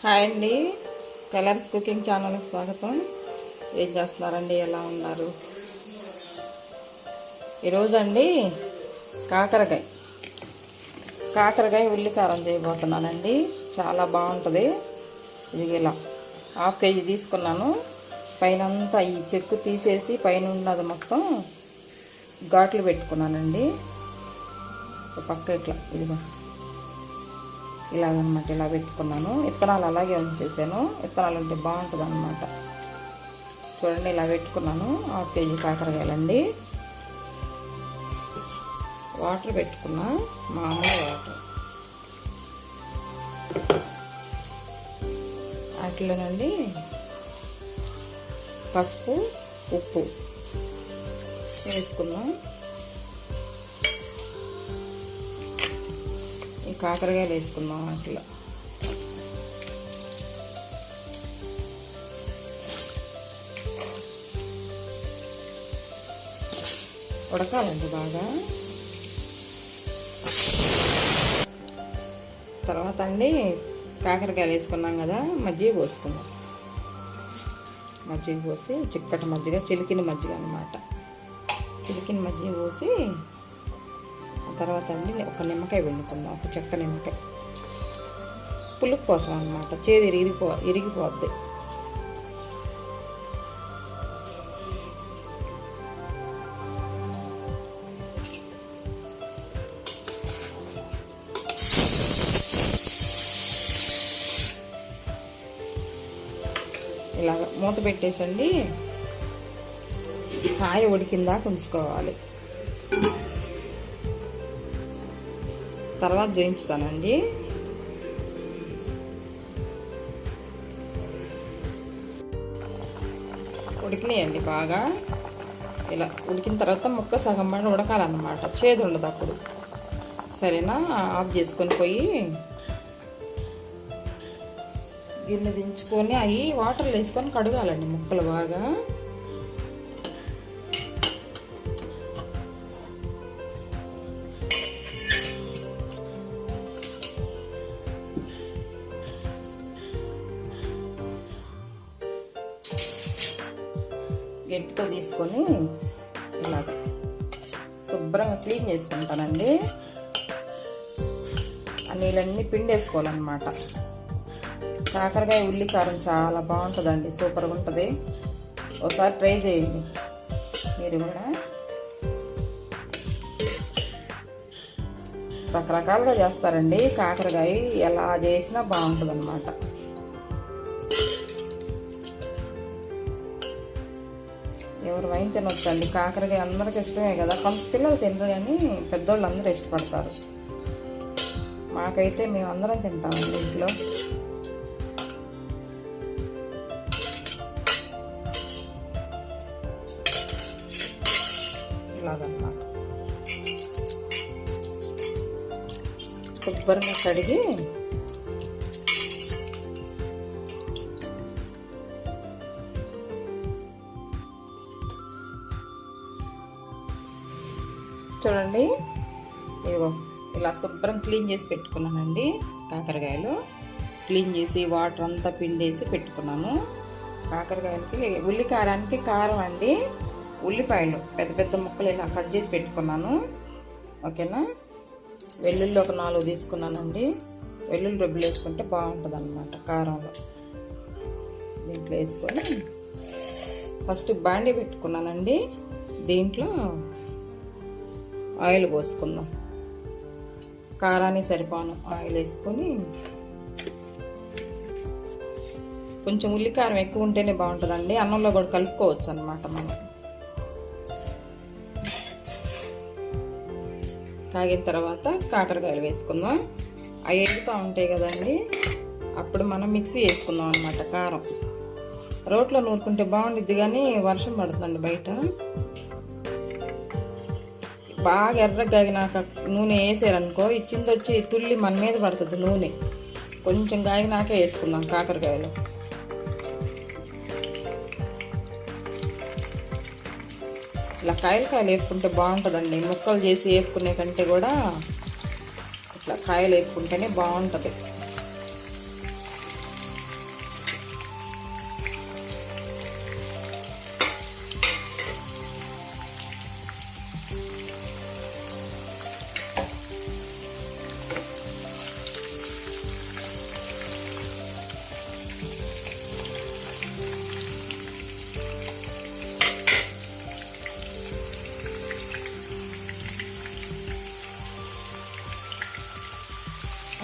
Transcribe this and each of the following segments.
Hi అండి, colours cooking ఛానల్కి స్వాగతం. ఏం చేస్తున్నారండి? ఎలా ఉన్నారు? ఈరోజు అండి కాకరకాయ ఉల్లికారం చేయబోతున్నానండి. చాలా బాగుంటుంది. ఇది ఇలా 1/2 kg తీసుకున్నాను. పైనంతా ఈ చెక్కు తీసేసి పైన ఉన్నది మొత్తం ఘాట్లు పెట్టుకున్నానండి. పక్క ఇట్లా ఇదిగో ఇలాగనమాట, ఇలా పెట్టుకున్నాను. విత్తనాలు అలాగే ఉంచేసాను. విత్తనాలు ఉంటే బాగుంటుంది అన్నమాట. చూడండి, ఇలా పెట్టుకున్నాను. 1/2 kg కాకరకాయలండి. వాటర్ పెట్టుకున్నా, మామూలు వాటర్. వాటిలోనండి పసుపు, ఉప్పు వేసుకున్నాం. ఈ కాకరకాయలు వేసుకుందాం. వాటిలో ఉడకాలండి బాగా. తర్వాత అండి కాకరకాయలు వేసుకున్నాం కదా, మజ్జిగ పోసుకుందాం. మజ్జిగ పోసి చిక్కటి మజ్జిగ, చిలికిన మజ్జిగ అన్నమాట. చిలికిన మజ్జిగ పోసి తర్వాత అండి ఒక నిమ్మకాయ పిండుకుందాం. ఒక చెక్క నిమ్మకాయ, పులుపు కోసం అన్నమాట. చేదు ఇరిగిపోద్ది. ఇలాగ మూత పెట్టేసండి కాయ ఉడికిందాక ఉంచుకోవాలి. తర్వాత జోయించుతానండి. ఉడికినాయండి బాగా. ఇలా ఉడికిన తర్వాత ముక్క సగం పడి ఉడకాలన్నమాట. చేదు ఉండదు అప్పుడు. సరేనా? ఆఫ్ చేసుకొని పోయి గిన్నె దించుకొని అవి వాటర్లో వేసుకొని కడగాలండి ముక్కలు బాగా. గట్టితో తీసుకొని ఇలాగ శుభ్రంగా క్లీన్ చేసుకుంటానండి. ఆ నీళ్ళన్నీ పిండేసుకోవాలన్నమాట. కాకరకాయ ఉల్లికారం చాలా బాగుంటుందండి, సూపర్గా ఉంటుంది. ఒకసారి ట్రై చేయండి మీరు కూడా. రకరకాలుగా చేస్తారండి కాకరకాయ, ఎలా చేసినా బాగుంటుంది అన్నమాట. ఎవరు వైన్ తినొచ్చండి. కాకరకాయ అందరికి ఇష్టమే కదా. కొంత పిల్లలు తినరు కానీ పెద్దోళ్ళు అందరూ ఇష్టపడతారు. మాకైతే మేమందరం తింటామండి ఇంట్లో. ఇలాగన్నమాట. శుభ్రంగా కడిగి చూడండి, ఇదిగో ఇలా శుభ్రం క్లీన్ చేసి పెట్టుకున్నానండి. కాకరకాయలు క్లీన్ చేసి వాటర్ అంతా పిండేసి పెట్టుకున్నాను. కాకరకాయలకి ఉల్లికారానికి కారం అండి, ఉల్లిపాయలు పెద్ద పెద్ద ముక్కలు ఇలా కట్ చేసి పెట్టుకున్నాను. ఓకేనా? వెల్లుల్లి ఒక 4 తీసుకున్నానండి. వెల్లుల్లి రొబ్బులు వేసుకుంటే బాగుంటుంది అన్నమాట కారంలో. దీంట్లో వేసుకొని ఫస్ట్ బాండీ పెట్టుకున్నానండి. దీంట్లో ఆయిల్ పోసుకుందాం. కారానికి సరిపోను ఆయిల్ వేసుకొని, కొంచెం ఉల్లికారం ఎక్కువ ఉంటేనే బాగుంటుందండి. అన్నంలో కూడా కలుపుకోవచ్చు అన్నమాట. మనం కాగిన తర్వాత కాకరకాయలు వేసుకుందాం. అవి ఎగుతూ ఉంటాయి కదండి, అప్పుడు మనం మిక్సీ వేసుకుందాం అన్నమాట. కారం రోట్లో నూరుకుంటే బాగుండిద్ది కానీ వర్షం పడుతుందండి బయట. బాగా ఎర్రగా కాగినాక నూనె వేసారనుకో, ఇచ్చింది వచ్చి తుల్లి మన మీద పడుతుంది నూనె. కొంచెం కాగినాకే వేసుకుందాం కాకరకాయలు. ఇలా కాయలు వేపుకుంటే బాగుంటుందండి. ముక్కలు చేసి వేపుకునే కంటే కూడా ఇట్లా కాయలు వేపుకుంటేనే బాగుంటుంది.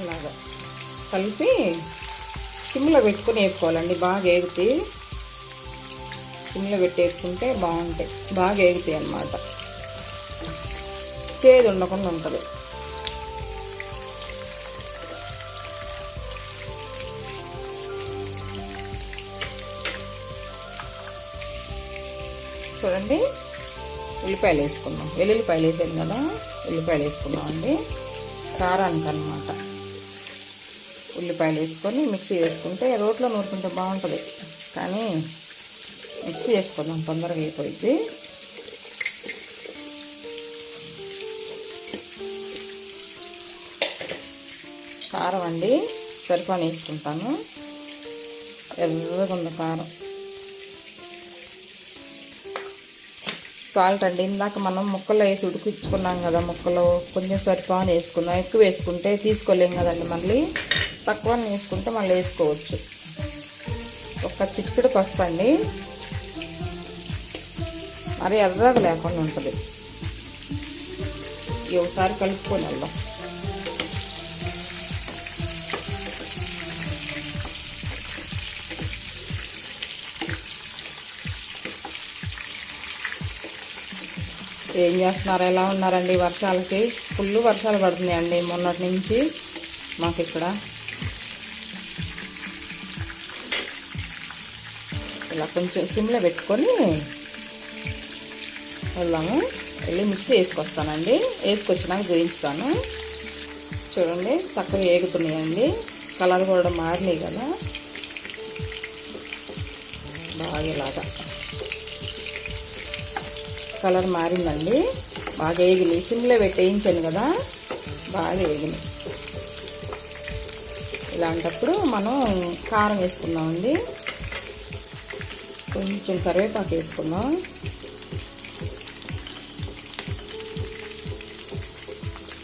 అలాగా కలిపి సిమ్లో పెట్టుకొని వేపుకోవాలండి. బాగా వేగుతాయి, సిమ్లో పెట్టి వేపుకుంటే బాగుంటాయి, బాగా వేగుతాయి అన్నమాట. చేదు ఉండకుండా ఉంటుంది. చూడండి, ఉల్లిపాయలు వేసుకుందాం. వెల్లుల్లిపాయలు వేసాను కదా, ఉల్లిపాయలు వేసుకుందామండి కారానికి అన్నమాట. ఉల్లిపాయలు వేసుకొని మిక్సీ వేసుకుంటే రోట్లో నూరుకుంటే బాగుంటుంది, కానీ మిక్సీ వేసుకుందాం, తొందరగా అయిపోయింది. కారం అండి సరిపోని వేసుకుంటాను. ఎర్రగా ఉంది కారం. సాల్ట్ అండి, ఇందాక మనం ముక్కలు వేసి ఉడికించుకున్నాం కదా, ముక్కలు కొంచెం సరిపోని వేసుకుందాం. ఎక్కువ వేసుకుంటే తీసుకోలేం కదండి, మళ్ళీ తక్కువ వేసుకుంటే మళ్ళీ వేసుకోవచ్చు. ఒక చిటికెడు పసుపు అండి, మరి ఎర్రగా లేకుండా ఉంటుంది. ఒకసారి కలుపుకొని వెళ్దాం. ఏం చేస్తున్నారు, ఎలా ఉన్నారండి? వర్షాలకి ఫుల్ వర్షాలు పడుతున్నాయండి మొన్నటి నుంచి మాకు ఇక్కడ. ఇలా కొంచెం సిమ్లో పెట్టుకొని వెళ్దాము. వెళ్ళి మిక్సీ వేసుకొస్తానండి, వేసుకొచ్చినాక చూపించుతాను. చూడండి, చక్కగా వేగుతున్నాయండి, కలర్ కూడా మారినాయి కదా బాగా. ఇలాగా కలర్ మారిందండి, బాగా వేగినాయి. సిమ్లో పెట్టి వేయించాను కదా, బాగా వేగినాయి. ఇలాంటప్పుడు మనం కారం వేసుకుందామండి. కొంచెం కరివేపాకు వేసుకుందాం.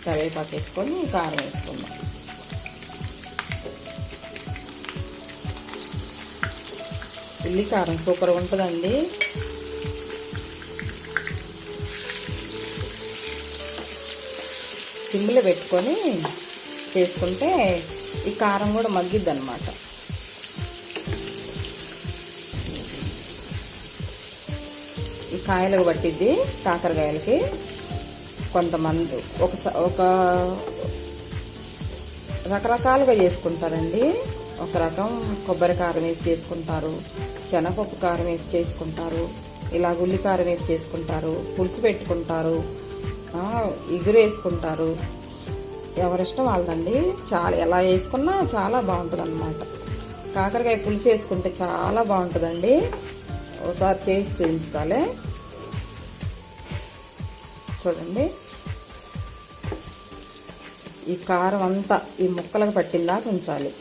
కరివేపాకు వేసుకొని కారం వేసుకుందాం. ఉల్లి కారం సూపర్గా ఉంటుందండి. సిమ్లో పెట్టుకొని చేసుకుంటే ఈ కారం కూడా మగ్గిద్ది అన్నమాట. ఈ కాయలకు పట్టిద్ది, కాకరకాయలకి. కొంతమంది ఒక రకరకాలుగా చేసుకుంటారండి. ఒక రకం కొబ్బరి కారం వేసి చేసుకుంటారు, శనగపప్పు కారం వేసి చేసుకుంటారు, ఇలా ఉల్లి కారం వేసి చేసుకుంటారు, పులుసు పెట్టుకుంటారు, ఇగురు వేసుకుంటారు. ఎవరిష్టం వాళ్ళదండి. చాలా ఎలా వేసుకున్నా చాలా బాగుంటుంది అన్నమాట. కాకరకాయ పులుసు వేసుకుంటే చాలా బాగుంటుందండి. ఒకసారి చేసి చూపించుతాలే. చూడండి, ఈ కారం అంతా ఈ ముక్కలకు పట్టిందాక ఉంచాలి.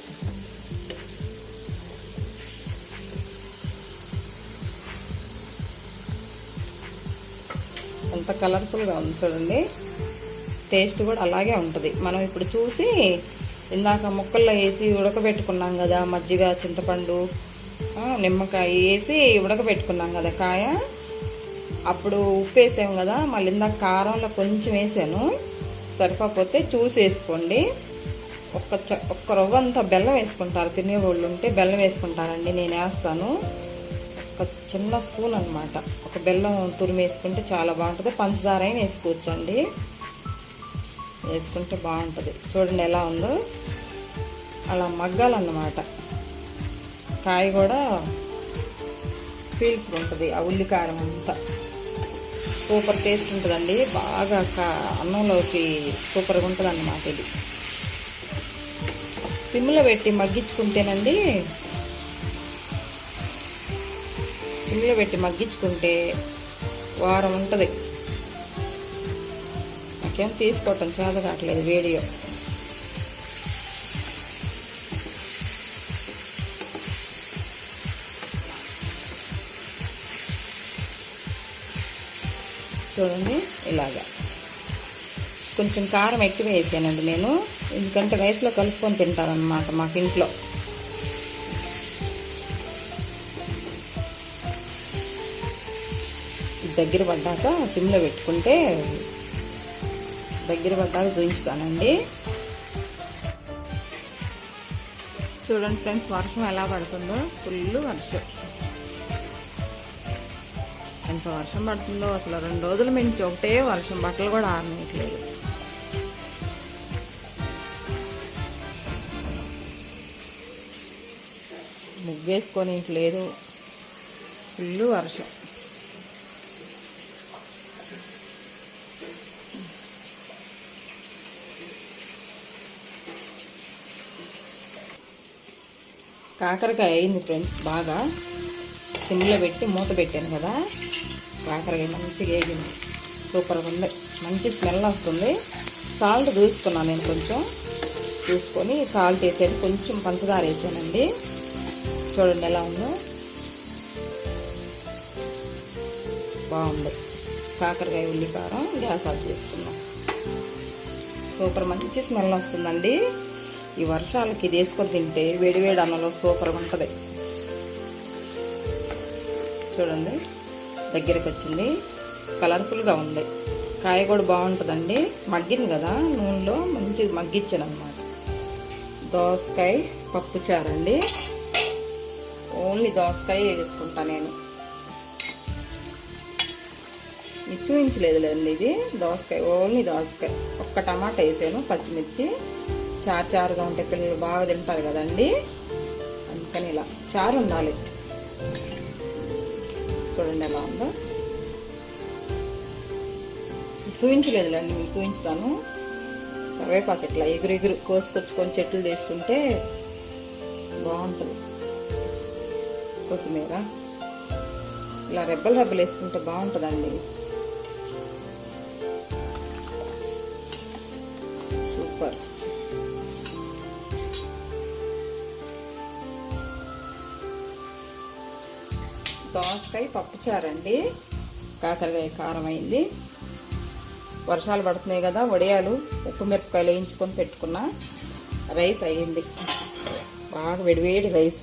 ఎంత కలర్ఫుల్గా ఉంది చూడండి. టేస్ట్ కూడా అలాగే ఉంటుంది. మనం ఇప్పుడు చూసి ఇందాక ముక్కల్లో వేసి ఉడకబెట్టుకున్నాం కదా, మజ్జిగ, చింతపండు, నిమ్మకాయ వేసి ఉడకబెట్టుకున్నాం కదా కాయ. అప్పుడు ఉప్పు వేసాము కదా, మళ్ళీ ఇందాక కారంలో కొంచెం వేసాను. సరిపోతే చూసి వేసుకోండి. ఒక్క రవ్వ అంతా బెల్లం వేసుకుంటారు, తినేవాళ్ళు ఉంటే బెల్లం వేసుకుంటారండి. నేను వేస్తాను ఒక చిన్న స్పూన్ అన్నమాట. ఒక బెల్లం తురిమి వేసుకుంటే చాలా బాగుంటుంది. పంచదార అయినా వేసుకోవచ్చండి, వేసుకుంటే బాగుంటుంది. చూడండి ఎలా ఉందో, అలా మగ్గాలన్నమాట. కాయ కూడా పీల్చుకుంటుంది ఆ ఉల్లికారం అంతా. సూపర్ టేస్ట్ ఉంటుందండి, బాగా అన్నంలోకి సూపర్గా ఉంటుంది అన్నమాట. ఇది సిమ్లో పెట్టి మగ్గించుకుంటేనండి, సిమ్లో పెట్టి మగ్గించుకుంటే వారం ఉంటుంది. నాకేం తీసుకోవటం చేత కావట్లేదు వీడియో. చూడండి ఇలాగా. కొంచెం కారం ఎక్కువ వేసానండి నేను, ఎందుకంటే రైస్లో కలుపుకొని తింటారనమాట మాకు ఇంట్లో. దగ్గర పడ్డాక సిమ్లో పెట్టుకుంటే దగ్గర పడ్డాక చూపించుతానండి. చూడండి ఫ్రెండ్స్, వర్షం ఎలా పడుతుందో, ఫుల్ వర్షం. ఎంత వర్షం పడుతుందో అసలు. 2 రోజుల నుంచి ఒకటే వర్షం, బట్టలు కూడా ఆరనీయట్లేదు. ముగ్గేసుకొని లేదు, ఫుల్ వర్షం. కాకరకాయ అయింది ఫ్రెండ్స్, బాగా సిమ్లో పెట్టి మూత పెట్టాను కదా. కాకరకాయ మంచిగా వేగింది, సూపర్గా ఉంది, మంచి స్మెల్ వస్తుంది. సాల్ట్ చూసుకున్నాను నేను, కొంచెం చూసుకొని సాల్ట్ వేసాను, కొంచెం పంచదార వేసానండి. చూడండి ఎలా ఉందో, బాగుంది. కాకరకాయ ఉల్లికారం గ్యాస్ ఆఫ్ చేసుకున్నాం. సూపర్, మంచి స్మెల్ వస్తుందండి. ఈ వర్షాలకి ఇది వేసుకొని తింటే వేడివేడి అన్నంలో సూపర్గా ఉంటుంది. చూడండి దగ్గరికి వచ్చింది, కలర్ఫుల్గా ఉంది. కాయ కూడా బాగుంటుందండి, మగ్గింది కదా నూనెలో, మంచిగా మగ్గించాను అనమాట. దోసకాయ పప్పుచారు అండి, ఓన్లీ దోసకాయ వేసుకుంటా నేను. మీకు చూపించలేదులేండి, ఇది దోసకాయ, ఓన్లీ దోసకాయ. ఒక్క టమాటా వేసాను, పచ్చిమిర్చి. చారుగా ఉంటే పిల్లలు బాగా తింటారు కదండి, అందుకని ఇలా చారు ఉండాలి. చూడండి ఎలా ఉందో. చూపించలేదులేండి, మీకు చూపించుతాను. కరివేపాకు ఇట్లా ఎగురు కోసుకొచ్చుకొని చెట్లు తీసుకుంటే బాగుంటుంది. కొత్తిమీర ఇలా రెబ్బలు వేసుకుంటే బాగుంటుందండి, సూపర్. దోసకాయ పప్పుచారండి, కాకరకాయ కారం అయింది. వర్షాలు పడుతున్నాయి కదా, వడియాలు ఉప్పు మిరపకాయలు వేయించుకొని పెట్టుకున్నా. రైస్ అయ్యింది, బాగా వేడివేడి రైస్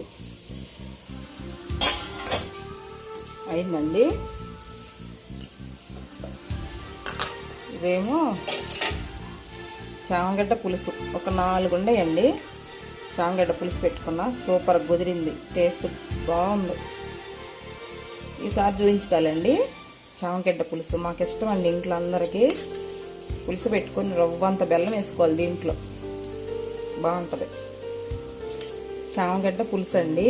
అయిందండి. ఇదేమో చామగడ్డ పులుసు, ఒక 4 ఉండేయండి. చామగడ్డ పులుసు పెట్టుకున్నా, సూపర్ కుదిరింది, టేస్ట్ బాగుంది. ఈసారి చూపించాలండి చామగడ్డ పులుసు. మాకు ఇష్టం అండి, ఇంట్లో అందరికీ పులుసు పెట్టుకొని రవ్వంత బెల్లం వేసుకోవాలి దీంట్లో, బాగుంటుంది. చామగడ్డ పులుసు అండి,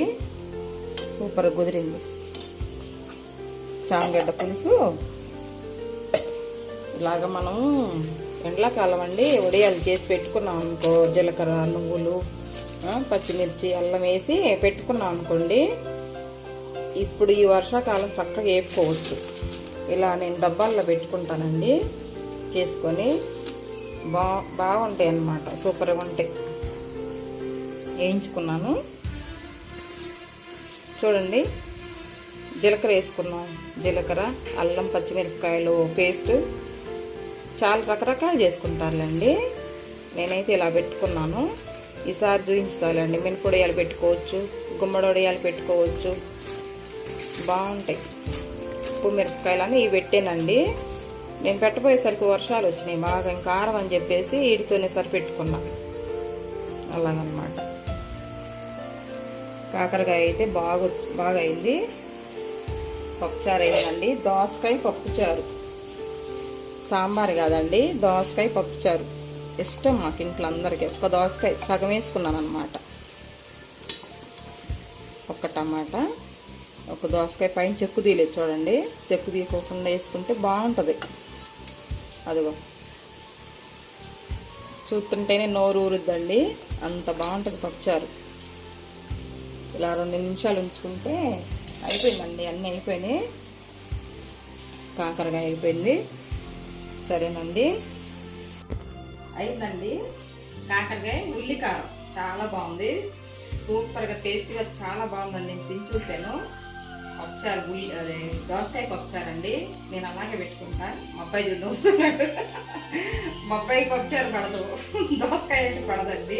సూపర్ కుదిరింది. చామగడ్డ పులుసు ఇలాగ మనం ఎండాకాలం అండి వడియాలు చేసి పెట్టుకున్నాం అనుకో, జీలకర్ర, నువ్వులు, పచ్చిమిర్చి, అల్లం వేసి పెట్టుకున్నాం అనుకోండి, ఇప్పుడు ఈ వర్షాకాలం చక్కగా వేపుకోవచ్చు. ఇలా నేను డబ్బాల్లో పెట్టుకుంటానండి చేసుకొని, బాగుంటాయి అన్నమాట, సూపర్గా ఉంటాయి. వేయించుకున్నాను. చూడండి జీలకర్ర వేసుకున్నాం, జీలకర్ర, అల్లం, పచ్చిమిరపకాయలు పేస్ట్. చాలా రకరకాలు చేసుకుంటారులేండి, నేనైతే ఇలా పెట్టుకున్నాను. ఈసారి చూపించుతానండి. మినపొడియాలు పెట్టుకోవచ్చు, గుమ్మడి వడియాలు పెట్టుకోవచ్చు, బాగుంటాయి. ఉప్పు మిరపకాయలు అని ఇవి పెట్టానండి. నేను పెట్టబోయేసరికి వర్షాలు వచ్చినాయి బాగా, ఇంకా కారం అని చెప్పేసి వీటితోనే సరిపెట్టుకున్నా, అలాగనమాట. కాకరకాయ అయితే బాగా అయింది. పప్పుచారు అయిందండి, దోసకాయ పప్పుచారు, సాంబార్ కాదండి, దోసకాయ పప్పుచారు ఇష్టం మాకు ఇంట్లో అందరికీ. ఒక దోసకాయ సగం వేసుకున్నాను అనమాట, ఒక టమాటా, ఒక దోసకాయ పైన చెక్కు తీయలేదు చూడండి, చెక్కు తీయకుండా వేసుకుంటే బాగుంటుంది. అదిగో చూస్తుంటేనే నోరు ఊరుద్దండి, అంత బాగుంటుంది పప్పుచారు. ఇలా 2 నిమిషాలు ఉంచుకుంటే అయిపోయిందండి, అన్నీ అయిపోయినాయి. కాకరకాయ అయిపోయింది, సరేనండి, అయిందండి. కాకరకాయ ఉల్లికారం చాలా బాగుంది, సూపర్గా టేస్ట్గా చాలా బాగుందండి. నేను తిని చూసాను. పప్పుచారు అదే దోసకాయ పప్పుచారండి, నేను అలాగే పెట్టుకుంటా. మా అబ్బాయి చూస్తున్నాడు, మా అబ్బాయి పప్పుచారు పడదు, దోసకాయ అంటే పడదండి.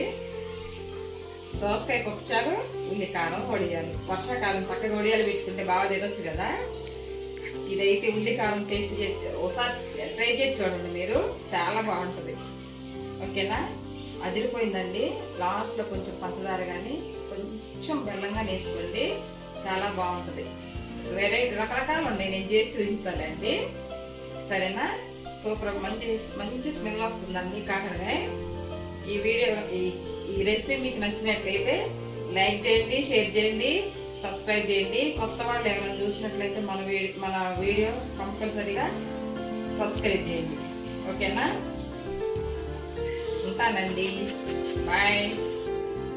దోసకాయ పప్పుచారు, ఉల్లికారం, వడియాలు. వర్షాకాలం చక్కగా వడియాలు పెట్టుకుంటే బాగా తినొచ్చు కదా. ఇదైతే ఉల్లికారం టేస్ట్ చేసి ఒకసారి ట్రై చేసి చూడండి మీరు, చాలా బాగుంటుంది. ఓకేనా, అదిరిపోయిందండి. లాస్ట్లో కొంచెం పంచదార కానీ కొంచెం బెల్లంగా వేసుకోండి, చాలా బాగుంటుంది. వెరైటీ రకరకాలు ఉన్నాయి, నేను చేసి చూపించాలండి. సరేనా? సూపర్, మంచి మంచి స్మెల్ వస్తుందండి కాకరకాయ. ఈ వీడియో ఈ రెసిపీ మీకు నచ్చినట్లయితే లైక్ చేయండి, షేర్ చేయండి, సబ్స్క్రైబ్ చేయండి. కొత్త వాళ్ళు ఎవరైనా చూసినట్లయితే మన వీడియో కంపల్సరీగా సబ్స్క్రైబ్ చేయండి. ఓకేనా? ఉంటానండి, బాయ్.